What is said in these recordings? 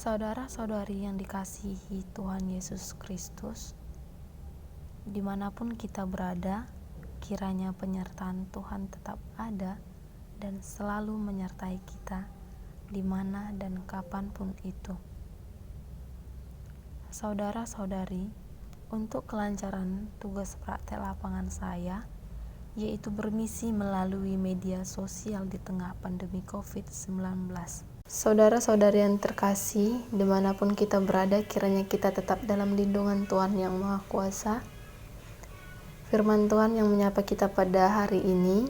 Saudara-saudari yang dikasihi Tuhan Yesus Kristus, dimanapun kita berada, kiranya penyertaan Tuhan tetap ada dan selalu menyertai kita di mana dan kapanpun itu. Saudara-saudari, untuk kelancaran tugas praktek lapangan saya, yaitu bermisi melalui media sosial di tengah pandemi COVID-19. Saudara-saudari yang terkasih, dimanapun kita berada, kiranya kita tetap dalam lindungan Tuhan yang Maha Kuasa. Firman Tuhan yang menyapa kita pada hari ini,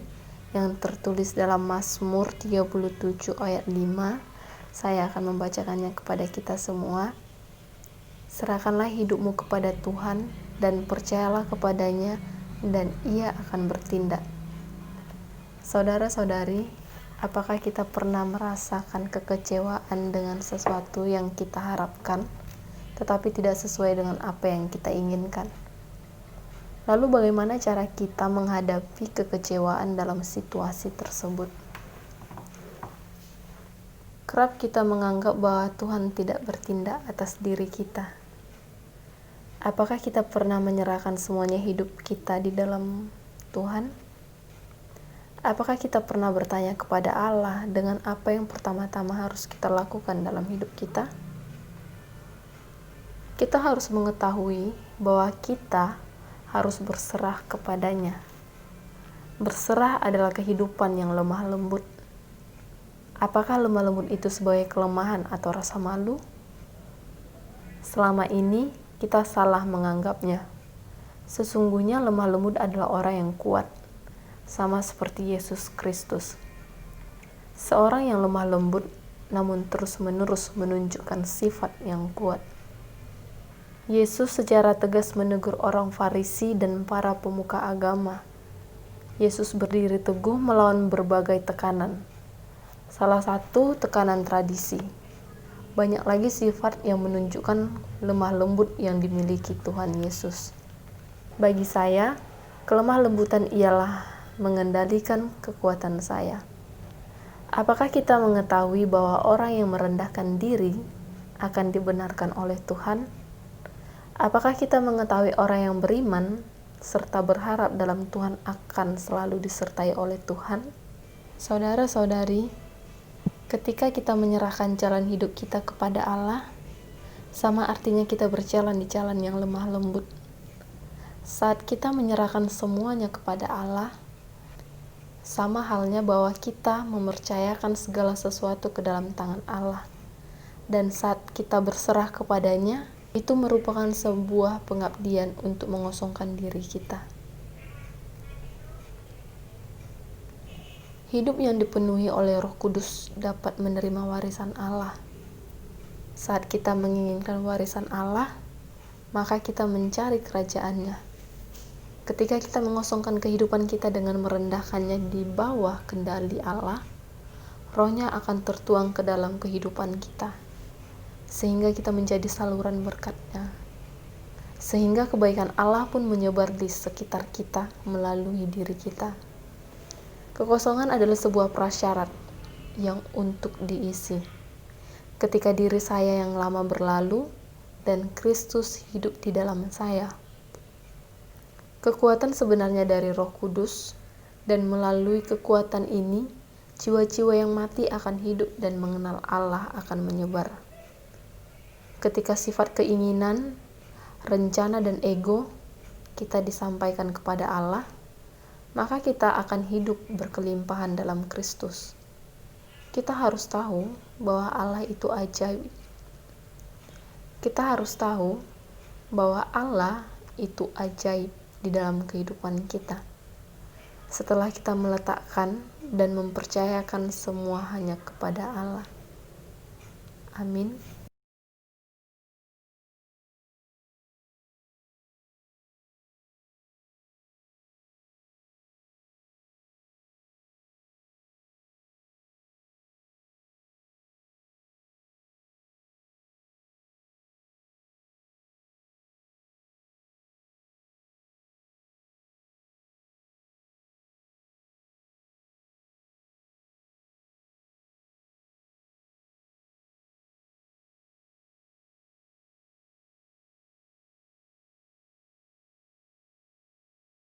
yang tertulis dalam Mazmur 37 ayat 5, saya akan membacakannya kepada kita semua. Serahkanlah hidupmu kepada Tuhan dan percayalah kepadanya, dan Ia akan bertindak. Saudara-saudari, apakah kita pernah merasakan kekecewaan dengan sesuatu yang kita harapkan, tetapi tidak sesuai dengan apa yang kita inginkan? Lalu bagaimana cara kita menghadapi kekecewaan dalam situasi tersebut? Kerap kita menganggap bahwa Tuhan tidak bertindak atas diri kita. Apakah kita pernah menyerahkan semuanya hidup kita di dalam Tuhan? Apakah kita pernah bertanya kepada Allah dengan apa yang pertama-tama harus kita lakukan dalam hidup kita? Kita harus mengetahui bahwa kita harus berserah kepadanya. Berserah adalah kehidupan yang lemah lembut. Apakah lemah lembut itu sebagai kelemahan atau rasa malu? Selama ini kita salah menganggapnya. Sesungguhnya lemah lembut adalah orang yang kuat, sama seperti Yesus Kristus. Seorang yang lemah lembut namun terus-menerus menunjukkan sifat yang kuat. Yesus secara tegas menegur orang Farisi dan para pemuka agama. Yesus berdiri teguh melawan berbagai tekanan. Salah satu tekanan tradisi. Banyak lagi sifat yang menunjukkan lemah lembut yang dimiliki Tuhan Yesus. Bagi saya, kelemah lembutan ialah mengendalikan kekuatan saya. Apakah kita mengetahui bahwa orang yang merendahkan diri akan dibenarkan oleh Tuhan? Apakah kita mengetahui orang yang beriman serta berharap dalam Tuhan akan selalu disertai oleh Tuhan? Saudara-saudari, ketika kita menyerahkan jalan hidup kita kepada Allah, sama artinya kita berjalan di jalan yang lemah lembut. Saat kita menyerahkan semuanya kepada Allah, sama halnya bahwa kita mempercayakan segala sesuatu ke dalam tangan Allah. Dan saat kita berserah kepadanya, itu merupakan sebuah pengabdian untuk mengosongkan diri kita. Hidup yang dipenuhi oleh Roh Kudus dapat menerima warisan Allah. Saat kita menginginkan warisan Allah, maka kita mencari kerajaannya. Ketika kita mengosongkan kehidupan kita dengan merendahkannya di bawah kendali Allah, Roh-Nya akan tertuang ke dalam kehidupan kita, sehingga kita menjadi saluran berkat-Nya. Sehingga kebaikan Allah pun menyebar di sekitar kita melalui diri kita. Kekosongan adalah sebuah prasyarat yang untuk diisi. Ketika diri saya yang lama berlalu dan Kristus hidup di dalam saya. Kekuatan sebenarnya dari Roh Kudus, dan melalui kekuatan ini, jiwa-jiwa yang mati akan hidup dan mengenal Allah akan menyebar. Ketika sifat keinginan, rencana, dan ego kita disampaikan kepada Allah, maka kita akan hidup berkelimpahan dalam Kristus. Kita harus tahu bahwa Allah itu ajaib. Kita harus tahu bahwa Allah itu ajaib di dalam kehidupan kita. Setelah kita meletakkan dan mempercayakan semua hanya kepada Allah. Amin.